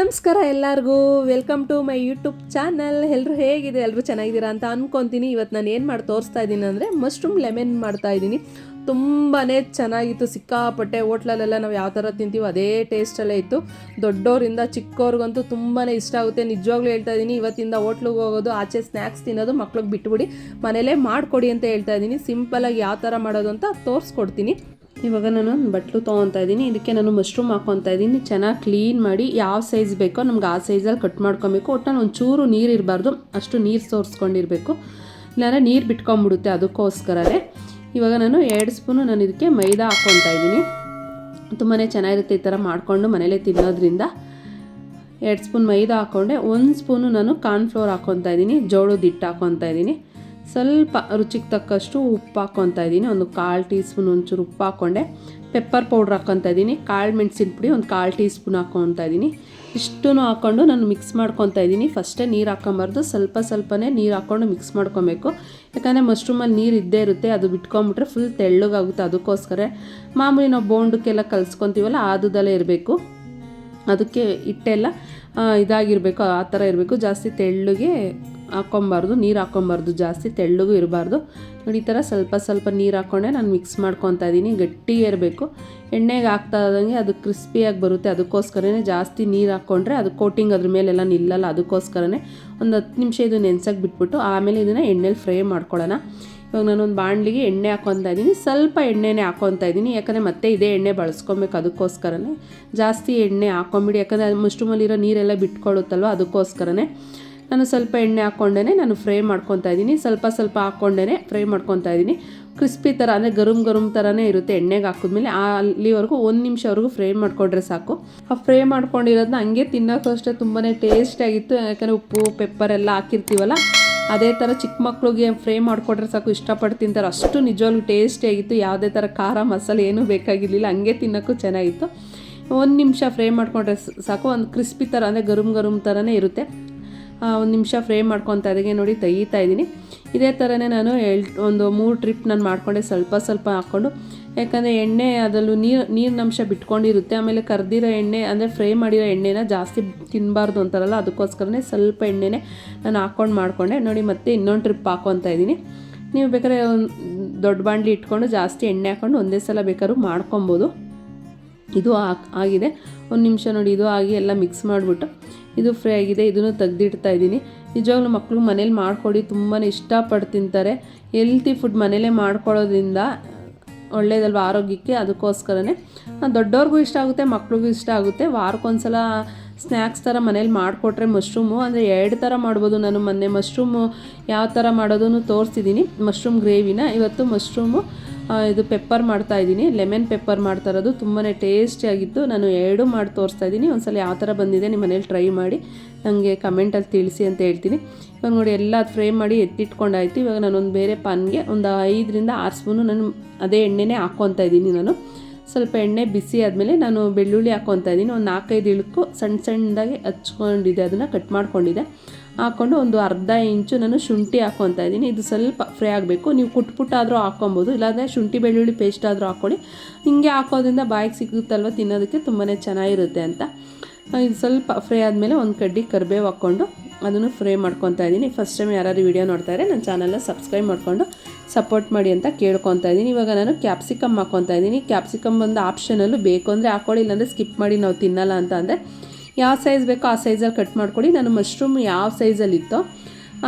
ನಮಸ್ಕಾರ ಎಲ್ಲರಿಗೂ, welcome to my YouTube channel. ಎಲ್ಲರೂ ಹೇಗಿದೆ? ಎಲ್ಲರೂ ಚೆನ್ನಾಗಿದ್ದೀರಾ ಅಂತ ಅಂದ್ಕೊತೀನಿ. ಇವತ್ತು ನಾನು ಏನು ಮಾಡಿ ತೋರಿಸ್ತಾ ಇದ್ದೀನಿ ಅಂದರೆ ಮಶ್ರೂಮ್ ಲೆಮನ್ ಮಾಡ್ತಾ ಇದ್ದೀನಿ. ತುಂಬಾ ಚೆನ್ನಾಗಿತ್ತು, ಸಿಕ್ಕಾಪಟ್ಟೆ. ಹೋಟ್ಲಲ್ಲೆಲ್ಲ ನಾವು ಯಾವ ಥರ ತಿಂತೀವೋ ಅದೇ ಟೇಸ್ಟಲ್ಲೇ ಇತ್ತು. ದೊಡ್ಡೋರಿಂದ ಚಿಕ್ಕವ್ರಿಗಂತೂ ತುಂಬಾ ಇಷ್ಟ ಆಗುತ್ತೆ. ನಿಜವಾಗ್ಲೂ ಹೇಳ್ತಾ ಇದ್ದೀನಿ, ಇವತ್ತಿಂದ ಹೋಟ್ಲಿಗೆ ಹೋಗೋದು, ಆಚೆ ಸ್ನ್ಯಾಕ್ಸ್ ತಿನ್ನೋದು ಮಕ್ಳಿಗೆ ಬಿಟ್ಬಿಡಿ, ಮನೇಲೇ ಮಾಡಿಕೊಡಿ ಅಂತ ಹೇಳ್ತಾ ಇದ್ದೀನಿ. ಸಿಂಪಲಾಗಿ ಯಾವ ಥರ ಮಾಡೋದು ಅಂತ ತೋರಿಸ್ಕೊಡ್ತೀನಿ. ಇವಾಗ ನಾನು ಒಂದು ಬಟ್ಲು ತೊಗೊತಾ ಇದ್ದೀನಿ. ಇದಕ್ಕೆ ನಾನು ಮಶ್ರೂಮ್ ಹಾಕ್ಕೊತಾ ಇದ್ದೀನಿ. ಚೆನ್ನಾಗಿ ಕ್ಲೀನ್ ಮಾಡಿ ಯಾವ ಸೈಜ್ ಬೇಕೋ ನಮ್ಗೆ ಆ ಸೈಜಲ್ಲಿ ಕಟ್ ಮಾಡ್ಕೊಬೇಕು. ಒಟ್ಟು ಒಂಚೂರು ನೀರು ಇರಬಾರ್ದು, ಅಷ್ಟು ನೀರು ಸೋರಿಸ್ಕೊಂಡಿರಬೇಕು, ಇಲ್ಲಾಂದರೆ ನೀರು ಬಿಟ್ಕೊಂಡ್ಬಿಡುತ್ತೆ. ಅದಕ್ಕೋಸ್ಕರನೇ ಇವಾಗ ನಾನು 2 ಸ್ಪೂನು ನಾನು ಇದಕ್ಕೆ ಮೈದಾ ಹಾಕ್ಕೊತಾ ಇದ್ದೀನಿ. ತುಂಬಾ ಚೆನ್ನಾಗಿರುತ್ತೆ ಈ ಥರ ಮಾಡಿಕೊಂಡು ಮನೇಲೇ ತಿನ್ನೋದ್ರಿಂದ. 2 ಸ್ಪೂನ್ ಮೈದಾ ಹಾಕ್ಕೊಂಡೆ. 1 ಸ್ಪೂನು ನಾನು ಕಾರ್ನ್ಫ್ಲೋರ್ ಹಾಕ್ಕೊತಾ ಇದ್ದೀನಿ. ಜೋಳದ ಹಿಟ್ಟು ಹಾಕ್ಕೊತಾ ಇದ್ದೀನಿ. ಸ್ವಲ್ಪ ರುಚಿಗೆ ತಕ್ಕಷ್ಟು ಉಪ್ಪು ಹಾಕ್ಕೊತಾ ಇದ್ದೀನಿ. ಒಂದು 1/4 ಟೀ ಸ್ಪೂನ್ ಒಂಚೂರು ಉಪ್ಪು ಹಾಕ್ಕೊಂಡೆ. ಪೆಪ್ಪರ್ ಪೌಡ್ರ್ ಹಾಕ್ಕೊತಾ ಇದ್ದೀನಿ. ಕಾಳು ಮೆಣಸಿನ ಪುಡಿ ಒಂದು 1/4 ಟೀ ಸ್ಪೂನ್ ಹಾಕ್ಕೊತಾ ಇದ್ದೀನಿ. ಇಷ್ಟೂ ಹಾಕ್ಕೊಂಡು ನಾನು ಮಿಕ್ಸ್ ಮಾಡ್ಕೊತಾ ಇದ್ದೀನಿ. ಫಸ್ಟೇ ನೀರು ಹಾಕ್ಕೊಂಬಾರ್ದು, ಸ್ವಲ್ಪನೇ ನೀರು ಹಾಕ್ಕೊಂಡು ಮಿಕ್ಸ್ ಮಾಡ್ಕೊಬೇಕು. ಯಾಕಂದರೆ ಮಶ್ರೂಮಲ್ಲಿ ನೀರು ಇದ್ದೇ ಇರುತ್ತೆ, ಅದು ಬಿಟ್ಕೊಂಬಿಟ್ರೆ ಫುಲ್ ತೆಳ್ಳಗಾಗುತ್ತೆ. ಅದಕ್ಕೋಸ್ಕರ ಮಾಮೂಲಿ ನಾವು ಬೋಂಡಕ್ಕೆಲ್ಲ ಕಲಿಸ್ಕೊತೀವಲ್ಲ ಆದದಲ್ಲೇ ಇರಬೇಕು. ಅದಕ್ಕೆ ಹಿಟ್ಟೆಲ್ಲ ಇದಾಗಿರಬೇಕು, ಆ ಥರ ಇರಬೇಕು. ಜಾಸ್ತಿ ತೆಳ್ಳಗೆ ಹಾಕ್ಕೊಬಾರ್ದು, ನೀರು ಹಾಕ್ಕೊಬಾರ್ದು, ಜಾಸ್ತಿ ತೆಳ್ಳಗೂ ಇರಬಾರ್ದು. ನೋಡಿ ಈ ಥರ ಸ್ವಲ್ಪ ನೀರು ಹಾಕ್ಕೊಂಡೆ ನಾನು ಮಿಕ್ಸ್ ಮಾಡ್ಕೊತಾ ಇದ್ದೀನಿ. ಗಟ್ಟಿಗೆ ಇರಬೇಕು. ಎಣ್ಣೆಗೆ ಹಾಕ್ತಾ ಇದ್ದಂಗೆ ಅದು ಕ್ರಿಸ್ಪಿಯಾಗಿ ಬರುತ್ತೆ. ಅದಕ್ಕೋಸ್ಕರನೇ ಜಾಸ್ತಿ ನೀರು ಹಾಕ್ಕೊಂಡ್ರೆ ಅದು ಕೋಟಿಂಗ್ ಅದ್ರ ಮೇಲೆಲ್ಲ ನಿಲ್ಲಲ್ಲ. ಅದಕ್ಕೋಸ್ಕರನೇ ಒಂದು 10 ನಿಮಿಷ ಇದು ನೆನೆಸೋಕೆ ಬಿಟ್ಬಿಟ್ಟು ಆಮೇಲೆ ಇದನ್ನು ಎಣ್ಣೆಲಿ ಫ್ರೈ ಮಾಡ್ಕೊಳ್ಳೋಣ. ಇವಾಗ ನಾನೊಂದು ಬಾಣಲಿಗೆ ಎಣ್ಣೆ ಹಾಕ್ಕೊತಾ ಇದ್ದೀನಿ. ಸ್ವಲ್ಪ ಎಣ್ಣೆನೇ ಹಾಕ್ಕೊತಾ ಇದ್ದೀನಿ, ಯಾಕಂದರೆ ಮತ್ತೆ ಇದೇ ಎಣ್ಣೆ ಬಳಸ್ಕೊಬೇಕು. ಅದಕ್ಕೋಸ್ಕರನೇ ಜಾಸ್ತಿ ಎಣ್ಣೆ ಹಾಕ್ಕೊಂಬಿಡಿ, ಯಾಕಂದರೆ ಮಶ್ರೂಮಲ್ಲಿರೋ ನೀರೆಲ್ಲ ಬಿಟ್ಕೊಳ್ಳುತ್ತಲ್ವ. ಅದಕ್ಕೋಸ್ಕರನೇ ನಾನು ಸ್ವಲ್ಪ ಎಣ್ಣೆ ಹಾಕ್ಕೊಂಡೇ ನಾನು ಫ್ರೈ ಮಾಡ್ಕೊತಾ ಇದ್ದೀನಿ. ಸ್ವಲ್ಪ ಹಾಕ್ಕೊಂಡೇ ಫ್ರೈ ಮಾಡ್ಕೊತಾ ಇದ್ದೀನಿ. ಕ್ರಿಸ್ಪಿ ಥರ ಅಂದರೆ ಗರುಮ್ ಥರನೇ ಇರುತ್ತೆ. ಎಣ್ಣೆಗೆ ಹಾಕಿದ್ಮೇಲೆ ಅಲ್ಲಿವರೆಗೂ 1 ನಿಮಿಷವರೆಗೂ ಫ್ರೈ ಮಾಡಿಕೊಂಡ್ರೆ ಸಾಕು. ಆ ಫ್ರೈ ಮಾಡ್ಕೊಂಡಿರೋದನ್ನ ಹಂಗೆ ತಿನ್ನೋಕ್ಕೂ ಅಷ್ಟೇ ತುಂಬಾ ಟೇಸ್ಟಿಯಾಗಿತ್ತು. ಯಾಕಂದರೆ ಉಪ್ಪು ಪೆಪ್ಪರ್ ಎಲ್ಲ ಹಾಕಿರ್ತೀವಲ್ಲ, ಅದೇ ಥರ ಚಿಕ್ಕ ಮಕ್ಳಿಗೆ ಫ್ರೈ ಮಾಡಿಕೊಟ್ರೆ ಸಾಕು, ಇಷ್ಟಪಟ್ಟು ತಿಂತಾರೆ. ಅಷ್ಟು ನಿಜವಾಗ್ಲೂ ಟೇಸ್ಟಿಯಾಗಿತ್ತು. ಯಾವುದೇ ಥರ ಖಾರ ಮಸಾಲೆ ಏನೂ ಬೇಕಾಗಿರಲಿಲ್ಲ, ಹಂಗೆ ತಿನ್ನೋಕ್ಕೂ ಚೆನ್ನಾಗಿತ್ತು. 1 ನಿಮಿಷ ಫ್ರೈ ಮಾಡಿಕೊಂಡ್ರೆ ಸಾಕು. ಒಂದು ಕ್ರಿಸ್ಪಿ ಥರ ಅಂದರೆ ಗರುಮ್ ಥರನೇ ಇರುತ್ತೆ. 1 ನಿಮಿಷ ಫ್ರೈ ಮಾಡ್ಕೊತಾ ಇದ್ದಾಗೆ ನೋಡಿ ತೆಗಿತಾ ಇದ್ದೀನಿ. ಇದೇ ಥರನೇ ನಾನು ಒಂದು 3 ಟ್ರಿಪ್ ನಾನು ಮಾಡಿಕೊಂಡೆ, ಸ್ವಲ್ಪ ಹಾಕ್ಕೊಂಡು. ಯಾಕಂದರೆ ಎಣ್ಣೆ ಅದರಲ್ಲೂ ನೀರಿನಂಶ ಬಿಟ್ಕೊಂಡಿರುತ್ತೆ. ಆಮೇಲೆ ಕರ್ದಿರೋ ಎಣ್ಣೆ ಅಂದರೆ ಫ್ರೈ ಮಾಡಿರೋ ಎಣ್ಣೆನ ಜಾಸ್ತಿ ತಿನ್ನಬಾರ್ದು ಅಂತಾರಲ್ಲ, ಅದಕ್ಕೋಸ್ಕರನೇ ಸ್ವಲ್ಪ ಎಣ್ಣೆನೇ ನಾನು ಹಾಕ್ಕೊಂಡು ಮಾಡಿಕೊಂಡೆ. ನೋಡಿ ಮತ್ತೆ ಇನ್ನೊಂದು ಟ್ರಿಪ್ ಹಾಕ್ಕೊತಾ ಇದ್ದೀನಿ. ನೀವು ಬೇಕಾದ್ರೆ ಒಂದು ದೊಡ್ಡ ಬಾಣಲಿ ಇಟ್ಕೊಂಡು ಜಾಸ್ತಿ ಎಣ್ಣೆ ಹಾಕ್ಕೊಂಡು ಒಂದೇ ಸಲ ಬೇಕಾದ್ರೂ ಮಾಡ್ಕೊಬೋದು. ಇದು ಆಗಿದೆ. 1 ನಿಮಿಷ ನೋಡಿ ಇದು ಆಗಿ ಎಲ್ಲ ಮಿಕ್ಸ್ ಮಾಡಿಬಿಟ್ಟು ಇದು ಫ್ರೈ ಆಗಿದೆ. ಇದನ್ನು ತೆಗೆದಿಡ್ತಾ ಇದ್ದೀನಿ. ನಿಜವಾಗ್ಲೂ ಮಕ್ಕಳು ಮನೇಲಿ ಮಾಡ್ಕೊಡಿ, ತುಂಬಾ ಇಷ್ಟಪಟ್ಟು ತಿಂತಾರೆ. ಹೆಲ್ತಿ ಫುಡ್ ಮನೇಲೇ ಮಾಡ್ಕೊಳ್ಳೋದ್ರಿಂದ ಒಳ್ಳೇದಲ್ವ ಆರೋಗ್ಯಕ್ಕೆ. ಅದಕ್ಕೋಸ್ಕರನೇ ದೊಡ್ಡವ್ರಿಗೂ ಇಷ್ಟ ಆಗುತ್ತೆ, ಮಕ್ಳಿಗೂ ಇಷ್ಟ ಆಗುತ್ತೆ. ವಾರಕ್ಕೊಂದ್ಸಲ ಸ್ನ್ಯಾಕ್ಸ್ ಥರ ಮನೇಲಿ ಮಾಡಿಕೊಟ್ರೆ ಮಶ್ರೂಮು ಅಂದರೆ 2 ಥರ ಮಾಡ್ಬೋದು. ನಾನು ಮೊನ್ನೆ ಮಶ್ರೂಮು ಯಾವ ಥರ ಮಾಡೋದನ್ನು ತೋರಿಸಿದ್ದೀನಿ, ಮಶ್ರೂಮ್ ಗ್ರೇವಿನ. ಇವತ್ತು ಮಶ್ರೂಮು ಇದು ಪೆಪ್ಪರ್ ಮಾಡ್ತಾಯಿದ್ದೀನಿ, ಲೆಮನ್ ಪೆಪ್ಪರ್ ಮಾಡ್ತಾ ಇರೋದು. ತುಂಬಾ ಟೇಸ್ಟಿಯಾಗಿತ್ತು. ನಾನು 2 ಮಾಡಿ ತೋರಿಸ್ತಾ ಇದ್ದೀನಿ. ಒಂದ್ಸಲ ಯಾವ ಥರ ಬಂದಿದೆ ನಿಮ್ಮ ಮನೇಲಿ ಟ್ರೈ ಮಾಡಿ ನನಗೆ ಕಮೆಂಟಲ್ಲಿ ತಿಳಿಸಿ ಅಂತ ಹೇಳ್ತೀನಿ. ಇವಾಗ ನೋಡಿ ಎಲ್ಲ ಫ್ರೈ ಮಾಡಿ ಎತ್ತಿಟ್ಕೊಂಡಾಯ್ತು. ಇವಾಗ ನಾನೊಂದು ಬೇರೆ ಪಾನ್ಗೆ ಒಂದು 5 ರಿಂದ 6 ಸ್ಪೂನು ನಾನು ಅದೇ ಎಣ್ಣೆನೇ ಹಾಕ್ಕೊತಾ ಇದ್ದೀನಿ. ನಾನು ಸ್ವಲ್ಪ ಎಣ್ಣೆ ಬಿಸಿ ಆದಮೇಲೆ ನಾನು ಬೆಳ್ಳುಳ್ಳಿ ಹಾಕ್ಕೊತಾ ಇದ್ದೀನಿ. ಒಂದು 4-5 ಇಳುಕು ಸಣ್ಣದಾಗಿ ಹಚ್ಕೊಂಡಿದ್ದೆ, ಅದನ್ನು ಕಟ್ ಮಾಡ್ಕೊಂಡಿದ್ದೆ. ಹಾಕ್ಕೊಂಡು ಒಂದು ಅರ್ಧ ಇಂಚು ನಾನು ಶುಂಠಿ ಹಾಕ್ಕೊತಾ ಇದ್ದೀನಿ. ಇದು ಸ್ವಲ್ಪ ಫ್ರೈ ಆಗಬೇಕು. ನೀವು ಕುಟ್ಟಾದರೂ ಹಾಕ್ಕೊಬೋದು, ಇಲ್ಲಾಂದರೆ ಶುಂಠಿ ಬೆಳ್ಳುಳ್ಳಿ ಪೇಸ್ಟ್ ಆದರೂ ಹಾಕ್ಕೊಳ್ಳಿ. ಹಿಂಗೆ ಹಾಕೋದ್ರಿಂದ ಬಾಯಿಗೆ ಸಿಗುತ್ತಲ್ವ, ತಿನ್ನೋದಕ್ಕೆ ತುಂಬಾ ಚೆನ್ನಾಗಿರುತ್ತೆ ಅಂತ. ಇದು ಸ್ವಲ್ಪ ಫ್ರೈ ಆದಮೇಲೆ ಒಂದು ಕಡ್ಡಿ ಕರಿಬೇವು ಹಾಕ್ಕೊಂಡು ಅದನ್ನು ಫ್ರೈ ಮಾಡ್ಕೊತಾ ಇದ್ದೀನಿ. ಫಸ್ಟ್ ಟೈಮ್ ಯಾರು ವಿಡಿಯೋ ನೋಡ್ತಾರೆ ನನ್ನ ಚಾನಲ್ನ ಸಬ್ಸ್ಕ್ರೈಬ್ ಮಾಡಿಕೊಂಡು ಸಪೋರ್ಟ್ ಮಾಡಿ ಅಂತ ಕೇಳ್ಕೊತಾ ಇದ್ದೀನಿ. ಇವಾಗ ನಾನು ಕ್ಯಾಪ್ಸಿಕಮ್ ಹಾಕ್ಕೊತಾ ಇದ್ದೀನಿ. ಕ್ಯಾಪ್ಸಿಕಮ್ ಬಂದು ಆಪ್ಷನಲ್ಲು, ಬೇಕು ಅಂದರೆ ಹಾಕ್ಕೊಳ್ಳಿ, ಇಲ್ಲಾಂದರೆ ಸ್ಕಿಪ್ ಮಾಡಿ ನಾವು ತಿನ್ನಲ್ಲ ಅಂತ ಅಂದರೆ ಯಾವ ಸೈಜ್ ಬೇಕೋ ಆ ಸೈಜಲ್ಲಿ ಕಟ್ ಮಾಡ್ಕೊಳ್ಳಿ. ನಾನು ಮಶ್ರೂಮ್ ಯಾವ ಸೈಜಲ್ಲಿತ್ತೋ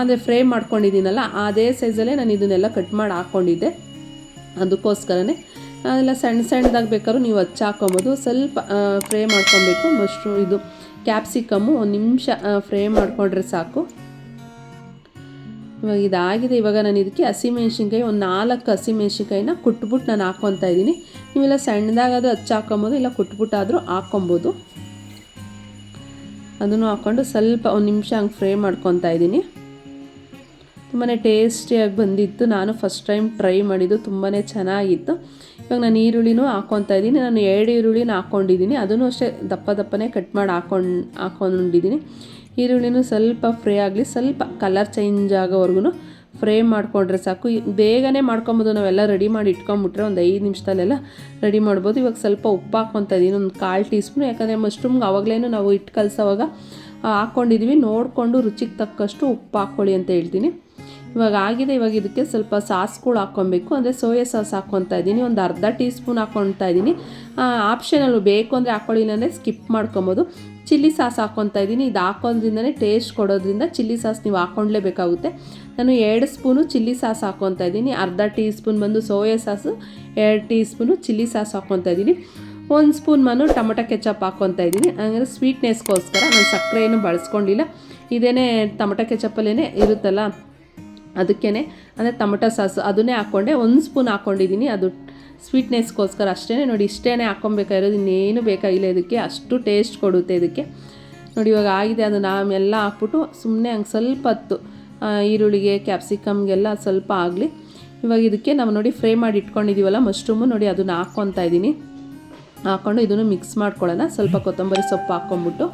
ಅಂದರೆ ಫ್ರೈ ಮಾಡ್ಕೊಂಡಿದ್ದೀನಲ್ಲ ಅದೇ ಸೈಜಲ್ಲೇ ನಾನು ಇದನ್ನೆಲ್ಲ ಕಟ್ ಮಾಡಿ ಹಾಕ್ಕೊಂಡಿದ್ದೆ. ಅದಕ್ಕೋಸ್ಕರನೇ ಅದೆಲ್ಲ ಸಣ್ಣದಾಗಿ ಬೇಕಾದ್ರೂ ನೀವು ಹಾಕ್ಕೊಬೋದು. ಸ್ವಲ್ಪ ಫ್ರೈ ಮಾಡ್ಕೊಬೇಕು ಇದು ಕ್ಯಾಪ್ಸಿಕಮ್ಮು. 1 ನಿಮಿಷ ಫ್ರೈ ಮಾಡಿಕೊಂಡ್ರೆ ಸಾಕು. ಇವಾಗ ಇದಾಗಿದೆ. ಇವಾಗ ನಾನು ಇದಕ್ಕೆ ಹಸಿಮೆಣ್ಸಿನ್ಕಾಯಿ ಒಂದು 4 ಹಸಿಮೆಣ್ಸಿನ್ಕಾಯಿನ ಕುಟ್ಬಿಟ್ಟು ನಾನು ಹಾಕ್ಕೊತಾ ಇದ್ದೀನಿ. ನೀವೆಲ್ಲ ಸಣ್ಣದಾಗಾದರೂ ಹಾಕ್ಕೊಬೋದು, ಇಲ್ಲ ಕುಟ್ಬಿಟ್ಟಾದರೂ ಹಾಕ್ಕೊಬೋದು. ಅದನ್ನು ಹಾಕ್ಕೊಂಡು ಸ್ವಲ್ಪ 1 ನಿಮಿಷ ಹಂಗೆ ಫ್ರೈ ಮಾಡ್ಕೊತಾ ಇದ್ದೀನಿ. ತುಂಬಾ ಟೇಸ್ಟಿಯಾಗಿ ಬಂದಿತ್ತು. ನಾನು ಫಸ್ಟ್ ಟೈಮ್ ಟ್ರೈ ಮಾಡಿದ್ದು, ತುಂಬಾ ಚೆನ್ನಾಗಿತ್ತು. ಇವಾಗ ನಾನು ಈರುಳ್ಳಿನೂ ಹಾಕ್ಕೊತಾ ಇದ್ದೀನಿ. ನಾನು 2 ಈರುಳ್ಳಿನ ಹಾಕ್ಕೊಂಡಿದ್ದೀನಿ. ಅದನ್ನು ಅಷ್ಟೇ ದಪ್ಪನೇ ಕಟ್ ಮಾಡಿ ಹಾಕ್ಕೊಂಡಿದ್ದೀನಿ. ಈರುಳ್ಳಿನೂ ಸ್ವಲ್ಪ ಫ್ರೈ ಆಗಲಿ, ಸ್ವಲ್ಪ ಕಲರ್ ಚೇಂಜ್ ಆಗೋವರೆಗೂ ಫ್ರೈ ಮಾಡಿಕೊಂಡ್ರೆ ಸಾಕು. ಬೇಗನೆ ಮಾಡ್ಕೊಬೋದು, ನಾವೆಲ್ಲ ರೆಡಿ ಮಾಡಿ ಇಟ್ಕೊಂಬಿಟ್ರೆ ಒಂದು 5 ನಿಮಿಷದಲ್ಲೆಲ್ಲ ರೆಡಿ ಮಾಡ್ಬೋದು. ಇವಾಗ ಸ್ವಲ್ಪ ಉಪ್ಪು ಹಾಕ್ಕೊತಾ ಇದ್ದೀನಿ, ಒಂದು 1/4 ಟೀ ಸ್ಪೂನ್. ಯಾಕಂದರೆ ಮಶ್ರೂಮ್ಗೆ ಆವಾಗಲೇ ನಾವು ಹಿಟ್ಟು ಕಲಸೋವಾಗ ಹಾಕ್ಕೊಂಡಿದ್ವಿ, ನೋಡಿಕೊಂಡು ರುಚಿಗೆ ತಕ್ಕಷ್ಟು ಉಪ್ಪು ಹಾಕ್ಕೊಳ್ಳಿ ಅಂತ ಹೇಳ್ತೀನಿ. ಇವಾಗ ಆಗಿದೆ. ಇವಾಗ ಇದಕ್ಕೆ ಸ್ವಲ್ಪ ಸಾಸ್ಗಳು ಹಾಕ್ಕೊಬೇಕು, ಅಂದರೆ ಸೋಯಾ ಸಾಸ್ ಹಾಕ್ಕೊತಾ ಇದ್ದೀನಿ. ಒಂದು ಅರ್ಧ ಟೀ ಸ್ಪೂನ್ ಹಾಕ್ಕೊತಾ ಇದ್ದೀನಿ. ಆಪ್ಷನಲ್ಲು, ಬೇಕು ಅಂದರೆ ಹಾಕ್ಕೊಳ್ಳಿ, ಇಲ್ಲಾಂದರೆ ಸ್ಕಿಪ್ ಮಾಡ್ಕೊಬೋದು. ಚಿಲ್ಲಿ ಸಾಸ್ ಹಾಕ್ಕೊತಾ ಇದ್ದೀನಿ. ಇದು ಹಾಕೋದ್ರಿಂದನೇ ಟೇಸ್ಟ್ ಕೊಡೋದ್ರಿಂದ ಚಿಲ್ಲಿ ಸಾಸ್ ನೀವು ಹಾಕ್ಕೊಳ್ಲೇಬೇಕಾಗುತ್ತೆ. ನಾನು 2 ಸ್ಪೂನು ಚಿಲ್ಲಿ ಸಾಸ್ ಹಾಕ್ಕೊತಾ ಇದ್ದೀನಿ. ಅರ್ಧ ಟೀ ಸ್ಪೂನ್ ಬಂದು soya sauce, 2 tea spoon chilli sauce ಹಾಕ್ಕೊತಾ ಇದ್ದೀನಿ. 1 ಸ್ಪೂನ್ ನಾನು ಟೊಮೊಟೊ ಕೆಚಪ್ ಹಾಕ್ಕೊತಾ ಇದ್ದೀನಿ. ಹಂಗಾದ್ರೆ ಸ್ವೀಟ್ನೆಸ್ಗೋಸ್ಕರ ನಾನು ಸಕ್ಕರೆ ಏನು ಬಳಸ್ಕೊಂಡಿಲ್ಲ. ಇದೇನೇ ಟೊಮೊಟೊ ಕೆಚಪ್ಪಲ್ಲೇ ಇರುತ್ತಲ್ಲ, ಅದಕ್ಕೇ ಅಂದರೆ ಟೊಮೊಟೊ ಸಾಸು ಅದನ್ನೇ ಹಾಕ್ಕೊಂಡೆ. 1 ಸ್ಪೂನ್ ಹಾಕ್ಕೊಂಡಿದ್ದೀನಿ, ಅದು ಸ್ವೀಟ್ನೆಸ್ಗೋಸ್ಕರ ಅಷ್ಟೇ. ನೋಡಿ, ಇಷ್ಟೇ ಹಾಕ್ಕೊಬೇಕಾಗಿರೋದು, ಇನ್ನೇನು ಬೇಕಾಗಿಲ್ಲ. ಇದಕ್ಕೆ ಅಷ್ಟು ಟೇಸ್ಟ್ ಕೊಡುತ್ತೆ ಇದಕ್ಕೆ. ನೋಡಿ ಇವಾಗ ಆಗಿದೆ. ಅದು ನಾವೆಲ್ಲ ಹಾಕ್ಬಿಟ್ಟು ಸುಮ್ಮನೆ ಹಂಗೆ ಸ್ವಲ್ಪ ಹೊತ್ತು ಈರುಳ್ಳಿಗೆ ಕ್ಯಾಪ್ಸಿಕಮ್ಗೆಲ್ಲ ಸ್ವಲ್ಪ ಆಗಲಿ. ಇವಾಗ ಇದಕ್ಕೆ ನಾವು ನೋಡಿ ಫ್ರೈ ಮಾಡಿ ಇಟ್ಕೊಂಡಿದ್ದೀವಲ್ಲ ಮಶ್ರೂಮು, ನೋಡಿ ಅದನ್ನು ಹಾಕ್ಕೊತಾ ಇದ್ದೀನಿ. ಹಾಕ್ಕೊಂಡು ಇದನ್ನು ಮಿಕ್ಸ್ ಮಾಡ್ಕೊಳ್ಳೋಣ. ಸ್ವಲ್ಪ ಕೊತ್ತಂಬರಿ ಸೊಪ್ಪು ಹಾಕ್ಕೊಂಬಿಟ್ಟು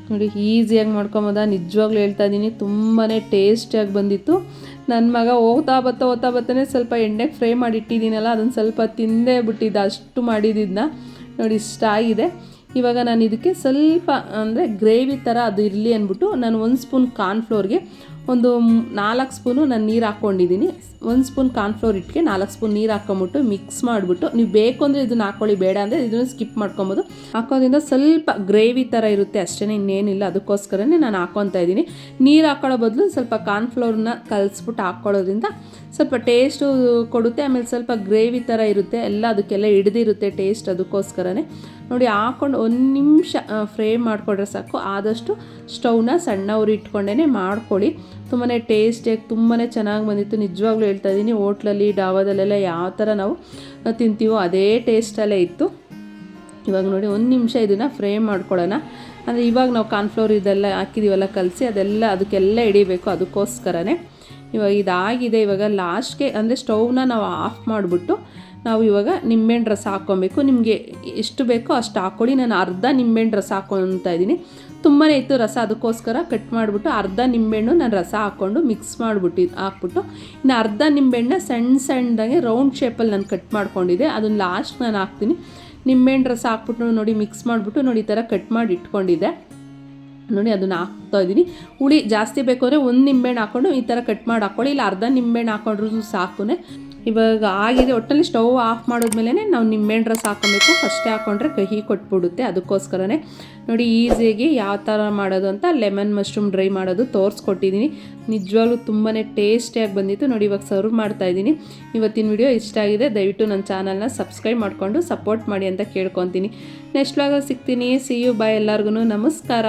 ನೋಡಿ ಈಸಿಯಾಗಿ ಮಾಡ್ಕೊಬೋದ. ನಿಜವಾಗ್ಲೂ ಹೇಳ್ತಾ ಇದ್ದೀನಿ, ತುಂಬಾ ಟೇಸ್ಟಿಯಾಗಿ ಬಂದಿತ್ತು. ನನ್ನ ಮಗ ಹೋಗ್ತಾ ಬರ್ತಾನೆ ಸ್ವಲ್ಪ ಎಣ್ಣೆಗೆ ಫ್ರೈ ಮಾಡಿ ಇಟ್ಟಿದ್ದೀನಲ್ಲ, ಅದನ್ನು ಸ್ವಲ್ಪ ತಿಂದೇ ಬಿಟ್ಟಿದ್ದ, ಅಷ್ಟು ಮಾಡಿದ್ದಿದ್ದನ್ನ. ನೋಡಿ ಇಷ್ಟ ಆಗಿದೆ. ಇವಾಗ ನಾನು ಇದಕ್ಕೆ ಸ್ವಲ್ಪ ಅಂದರೆ ಗ್ರೇವಿ ಥರ ಅದು ಇರಲಿ ಅಂದ್ಬಿಟ್ಟು ನಾನು 1 ಸ್ಪೂನ್ ಕಾರ್ನ್ಫ್ಲೋರ್ಗೆ ಒಂದು 4 ಸ್ಪೂನು ನಾನು ನೀರು ಹಾಕ್ಕೊಂಡಿದ್ದೀನಿ. 1 ಸ್ಪೂನ್ ಕಾರ್ನ್ಫ್ಲೋರ್ ಇಟ್ಟಿಗೆ 4 ಸ್ಪೂನ್ ನೀರು ಹಾಕ್ಕೊಂಬಿಟ್ಟು ಮಿಕ್ಸ್ ಮಾಡಿಬಿಟ್ಟು, ನೀವು ಬೇಕು ಅಂದರೆ ಇದನ್ನು ಹಾಕ್ಕೊಳ್ಳಿ, ಬೇಡ ಅಂದರೆ ಇದನ್ನು ಸ್ಕಿಪ್ ಮಾಡ್ಕೊಬೋದು. ಹಾಕೋದ್ರಿಂದ ಸ್ವಲ್ಪ ಗ್ರೇವಿ ಥರ ಇರುತ್ತೆ ಅಷ್ಟೇ, ಇನ್ನೇನಿಲ್ಲ. ಅದಕ್ಕೋಸ್ಕರನೇ ನಾನು ಹಾಕ್ಕೊತಾ ಇದ್ದೀನಿ. ನೀರು ಹಾಕೊಳ್ಳೋ ಬದಲು ಸ್ವಲ್ಪ ಕಾರ್ನ್ಫ್ಲೋರ್ನ ಕಲಿಸ್ಬಿಟ್ಟು ಹಾಕ್ಕೊಳ್ಳೋದ್ರಿಂದ ಸ್ವಲ್ಪ ಟೇಸ್ಟು ಕೊಡುತ್ತೆ. ಆಮೇಲೆ ಸ್ವಲ್ಪ ಗ್ರೇವಿ ಥರ ಇರುತ್ತೆ, ಎಲ್ಲ ಅದಕ್ಕೆಲ್ಲ ಹಿಡ್ದಿರುತ್ತೆ ಟೇಸ್ಟ್. ಅದಕ್ಕೋಸ್ಕರನೇ ನೋಡಿ ಹಾಕ್ಕೊಂಡು 1 ನಿಮಿಷ ಫ್ರೈ ಮಾಡಿಕೊಂಡ್ರೆ ಸಾಕು. ಆದಷ್ಟು ಸ್ಟವ್ನ ಸಣ್ಣ ಉರಿ ಇಟ್ಕೊಂಡೇ ಮಾಡ್ಕೊಳ್ಳಿ. ತುಂಬಾ ಟೇಸ್ಟಿಯಾಗಿ ತುಂಬಾ ಚೆನ್ನಾಗಿ ಬಂದಿತ್ತು. ನಿಜವಾಗ್ಲೂ ಹೇಳ್ತಾ ಇದ್ದೀನಿ, ಹೋಟ್ಲಲ್ಲಿ ಡಾಬಾದಲ್ಲೆಲ್ಲ ಯಾವ ಥರ ನಾವು ತಿಂತೀವೋ ಅದೇ ಟೇಸ್ಟಲ್ಲೇ ಇತ್ತು. ಇವಾಗ ನೋಡಿ 1 ನಿಮಿಷ ಇದನ್ನು ಫ್ರೈ ಮಾಡ್ಕೊಳ್ಳೋಣ. ಅಂದರೆ ಇವಾಗ ನಾವು ಕಾರ್ನ್ಫ್ಲೋರ್ ಇದೆಲ್ಲ ಹಾಕಿದ್ದೀವಲ್ಲ ಕಲಸಿ, ಅದೆಲ್ಲ ಅದಕ್ಕೆಲ್ಲ ಹಿಡಿಬೇಕು. ಅದಕ್ಕೋಸ್ಕರನೇ ಇವಾಗ ಇದಾಗಿದೆ. ಇವಾಗ ಲಾಸ್ಟ್ಗೆ ಅಂದರೆ ಸ್ಟವ್ನ ನಾವು ಆಫ್ ಮಾಡಿಬಿಟ್ಟು ನಾವು ಇವಾಗ ನಿಂಬೆಹಣ್ಣು ರಸ ಹಾಕ್ಕೊಬೇಕು. ನಿಮಗೆ ಎಷ್ಟು ಬೇಕೋ ಅಷ್ಟು ಹಾಕ್ಕೊಳ್ಳಿ. ನಾನು ಅರ್ಧ ನಿಂಬೆಹಣ್ಣು ರಸ ಹಾಕ್ಕೊತಾ ಇದ್ದೀನಿ. ತುಂಬಾ ಇತ್ತು ರಸ, ಅದಕ್ಕೋಸ್ಕರ ಕಟ್ ಮಾಡಿಬಿಟ್ಟು ಅರ್ಧ ನಿಂಬೆಹಣ್ಣು ನಾನು ರಸ ಹಾಕ್ಕೊಂಡು ಮಿಕ್ಸ್ ಮಾಡಿಬಿಟ್ಟು ಹಾಕ್ಬಿಟ್ಟು, ಇನ್ನು ಅರ್ಧ ನಿಂಬೆಹಣ್ಣು ಸಣ್ಣದಾಗೆ ರೌಂಡ್ ಶೇಪಲ್ಲಿ ನಾನು ಕಟ್ ಮಾಡ್ಕೊಂಡಿದ್ದೆ, ಅದನ್ನು ಲಾಸ್ಟ್ ನಾನು ಹಾಕ್ತೀನಿ. ನಿಂಬೆಹಣ್ಣು ರಸ ಹಾಕ್ಬಿಟ್ಟು ನೋಡಿ ಮಿಕ್ಸ್ ಮಾಡಿಬಿಟ್ಟು ನೋಡಿ ಈ ಥರ ಕಟ್ ಮಾಡಿ ಇಟ್ಕೊಂಡಿದ್ದೆ. ನೋಡಿ ಅದನ್ನು ಹಾಕ್ತಾಯಿದ್ದೀನಿ. ಹುಳಿ ಜಾಸ್ತಿ ಬೇಕು ಅಂದರೆ 1 ನಿಂಬೆಹಣ್ಣು ಹಾಕ್ಕೊಂಡು ಈ ಥರ ಕಟ್ ಮಾಡಿ ಹಾಕ್ಕೊಳ್ಳಿ, ಇಲ್ಲ ಅರ್ಧ ನಿಂಬೆಹಣ್ಣು ಹಾಕ್ಕೊಂಡ್ರೂ ಸಾಕು. ಇವಾಗ ಆಗಿದೆ. ಒಟ್ಟಲ್ಲಿ ಸ್ಟವ್ ಆಫ್ ಮಾಡಿದ್ಮೇಲೆ ನಾವು ನಿಂಬೆಹಣ್ಣು ರಸ ಹಾಕ್ಕೊಬೇಕು. ಫಸ್ಟೇ ಹಾಕ್ಕೊಂಡ್ರೆ ಕಹಿ ಕೊಟ್ಬಿಡುತ್ತೆ. ಅದಕ್ಕೋಸ್ಕರನೇ ನೋಡಿ ಈಸಿಯಾಗಿ ಯಾವ ಥರ ಮಾಡೋದು ಅಂತ ಲೆಮನ್ ಮಶ್ರೂಮ್ ಡ್ರೈ ಮಾಡೋದು ತೋರಿಸ್ಕೊಟ್ಟಿದ್ದೀನಿ. ನಿಜವಾಗ್ಲೂ ತುಂಬಾ ಟೇಸ್ಟಿಯಾಗಿ ಬಂದಿತ್ತು. ನೋಡಿ ಇವಾಗ ಸರ್ವ್ ಮಾಡ್ತಾಯಿದ್ದೀನಿ. ಇವತ್ತಿನ ವಿಡಿಯೋ ಇಷ್ಟ ಆಗಿದೆ, ದಯವಿಟ್ಟು ನನ್ನ ಚಾನಲ್ನ ಸಬ್ಸ್ಕ್ರೈಬ್ ಮಾಡಿಕೊಂಡು ಸಪೋರ್ಟ್ ಮಾಡಿ ಅಂತ ಕೇಳ್ಕೊತೀನಿ. ನೆಕ್ಸ್ಟ್ ವ್ಲಾಗಲ್ಲಿ ಸಿಗ್ತೀನಿ. ಸಿ ಯು, ಬಾಯ್. ಎಲ್ಲರಿಗೂ ನಮಸ್ಕಾರ.